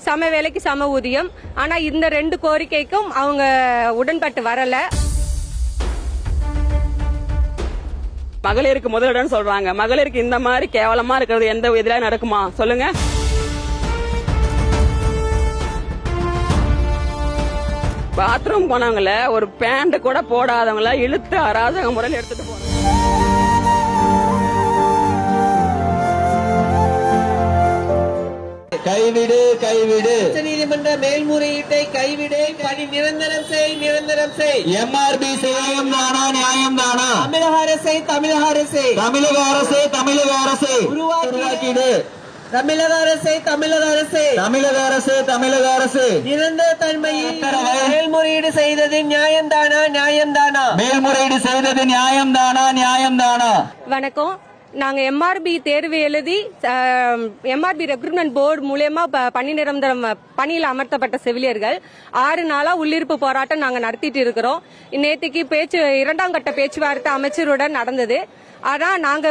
சம வேலைக்கு சம ஊதியம். ஆனா இந்த 2 கோரிக்கைக்கும் அவங்க உடன்பட்டு வரல. மகளிருக்கு முதலிடம் சொல்றாங்க. மகளிருக்கு இந்த மாதிரி கேவலமா இருக்கிறது எந்த இதுல நடக்குமா சொல்லுங்க? பாத்ரூம் போனவங்கள ஒரு பேண்ட் கூட போடாதவங்கள இழுத்து அராஜக முறையில் எடுத்துட்டு போறாங்க. கைவிடு கைவிடு, நீதிமன்ற மேல்முறையீட்டை கைவிடு, பணி நிரந்தரம் செய், நிரந்தரம் செய். எம்ஆர்பி நியாயம் தானா, நியாயம் தானா? தமிழக அரசை, தமிழக அரசை, தமிழக அரசு, தமிழக அரசு உருவாக்கிடு. தமிழக அரசை, தமிழக அரசை, தமிழக அரசு, தமிழக அரசு நிரந்தர தன்மையில் மேல்முறையீடு செய்தது நியாயம் தானா, நியாயம் தானா? மேல்முறையீடு செய்தது நியாயம் தானா, நியாயம் தானா? வணக்கம். நாங்க எம்ஆர்பி தேர்வு எழுதி எம்ஆர்பி ரெக்ரூட்மெண்ட் போர்டு மூலமா பணி நிரந்தரம் பணியில் அமர்த்தப்பட்ட செவிலியர்கள் 6 நாளா உள்ளிருப்பு போராட்டம் நாங்க நடத்திட்டு இருக்கிறோம். நேற்றுக்கு 2ஆம் கட்ட பேச்சுவார்த்தை அமைச்சருடன் நடந்தது. ஆனா நாங்க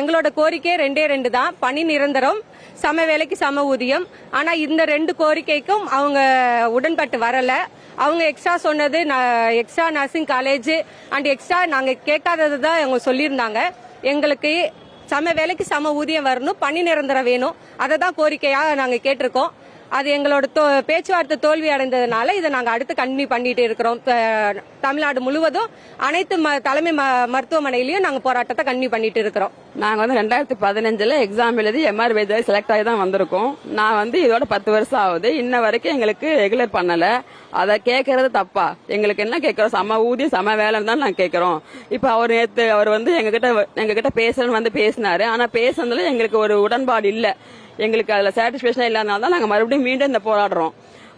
எங்களோட கோரிக்கை 2 தான். பணி நிரந்தரம், சம வேலைக்கு சம ஊதியம். ஆனா இந்த 2 கோரிக்கைக்கும் அவங்க உடன்பட்டு வரல. அவங்க எக்ஸ்ட்ரா சொன்னது extra nursing college and extra நாங்க கேட்காதது தான் அவங்க சொல்லியிருந்தாங்க. எங்களுக்கு சம வேலைக்கு சம ஊதியம் வரணும், பணி நிரந்தரம் வேணும். அதை தான் கோரிக்கையாக நாங்க கேட்டிருக்கோம். அது எங்களோட பேச்சுவார்த்தை தோல்வி அடைந்ததுனால இதை நாங்க அடுத்து கண்டினியூ பண்ணிட்டு இருக்கிறோம். தமிழ்நாடு முழுவதும் அனைத்து தலைமை மருத்துவமனையிலயும் நாங்க போராட்டத்தை கண்டினியூ பண்ணிட்டு இருக்கிறோம். நாங்க 2015 எக்ஸாம் எழுதி எம்ஆர்பி செலக்ட் ஆகி தான் வந்திருக்கோம். நான் இதோட 10 வருஷம் ஆகுது. இன்ன வரைக்கும் எங்களுக்கு ரெகுலர் பண்ணல. அதை கேட்கறது தப்பா? எங்களுக்கு என்ன கேட்கறோம்? சம ஊதியம் சம வேலைன்னு தான் நாங்க கேட்கறோம். இப்ப அவர் நேத்து எங்ககிட்ட பேசணும்னு பேசினாரு. ஆனா பேசுனதுல எங்களுக்கு ஒரு உடன்பாடு இல்ல. எங்களுக்கு அதுல சாட்டிஸ்பேக்ஷன் இல்லாதனால தான் நாங்க மறுபடியும் மீண்டும் இந்த போராடுறோம்.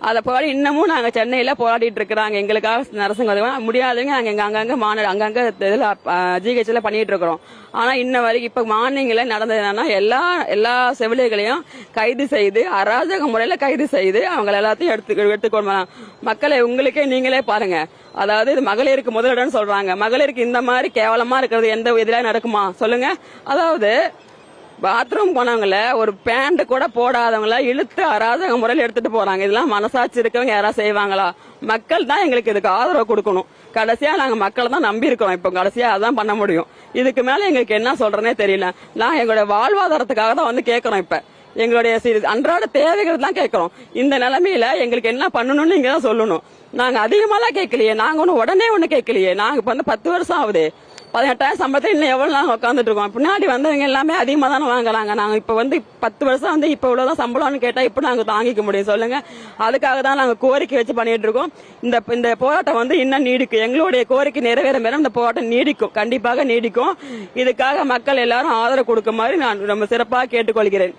அதை போராடி இன்னமும் நாங்க சென்னையில போராடிட்டு இருக்கிறாங்க. எங்களுக்காக நரசிங்க முடியாதவங்க நாங்க அங்கங்க அங்கங்க இதுல ஜிஹெச்ல பண்ணிட்டு இருக்கிறோம். ஆனா இன்ன வரைக்கும் இப்ப மார்னிங்ல நடந்தது என்னன்னா எல்லா செவிலியர்களையும் கைது செய்து அராஜக முறையில கைது செய்து அவங்க எல்லாத்தையும் எடுத்துக்கொண்டு மக்களை உங்களுக்கே நீங்களே பாருங்க. அதாவது இது மகளிருக்கு முதலிடம் சொல்றாங்க. மகளிருக்கு இந்த மாதிரி கேவலமா இருக்கிறது எந்த இதுல நடக்குமா சொல்லுங்க? அதாவது பாத்ரூம் போனவங்கள ஒரு பேண்ட் கூட போடாதவங்கள இழுத்து அராஜக முறையில் எடுத்துட்டு போறாங்க. இதெல்லாம் மனசாட்சி இருக்கவங்க யாராவது செய்வாங்களா? மக்கள் தான் எங்களுக்கு இதுக்கு ஆதரவு கொடுக்கணும். கடைசியா நாங்க மக்களை தான் நம்பி இருக்கோம். இப்ப கடைசியா அதான் பண்ண முடியும். இதுக்கு மேல எங்களுக்கு என்ன சொல்றேனே தெரியல. நான் எங்களுடைய வாழ்வாதாரத்துக்காக தான் கேட்கறோம். இப்ப எங்களுடைய அன்றாட தேவைகள் தான் கேட்கறோம். இந்த நிலைமையில எங்களுக்கு என்ன பண்ணணும்னு நீங்க தான் சொல்லணும். நாங்க அதிகமாலாம் கேட்கலையே. நாங்க உடனே கேட்கலையே. நாங்க இப்ப 10 வருஷம் ஆகுது. 18,000 சம்பளத்தை இன்னும் எவ்வளவு நாங்க உட்காந்துட்டு இருக்கோம். பின்னாடி வந்தவங்க எல்லாமே அதிகமா தானே வாங்குறாங்க. நாங்க இப்ப 10 வருஷம் இப்ப இவ்வளவுதான் சம்பளம்னு கேட்டா இப்ப நாங்க தாங்கிக்க முடியும் சொல்லுங்க? அதுக்காக தான் நாங்க கோரிக்கை வச்சு பண்ணிட்டு இருக்கோம். இந்த போராட்டம் இன்னும் நீடிக்கும். எங்களுடைய கோரிக்கை நிறைவேற மேலும் இந்த போராட்டம் நீடிக்கும், கண்டிப்பாக நீடிக்கும். இதுக்காக மக்கள் எல்லாரும் ஆதரவு கொடுக்குமாறு நான் ரொம்ப சிறப்பாக கேட்டுக்கொள்கிறேன்.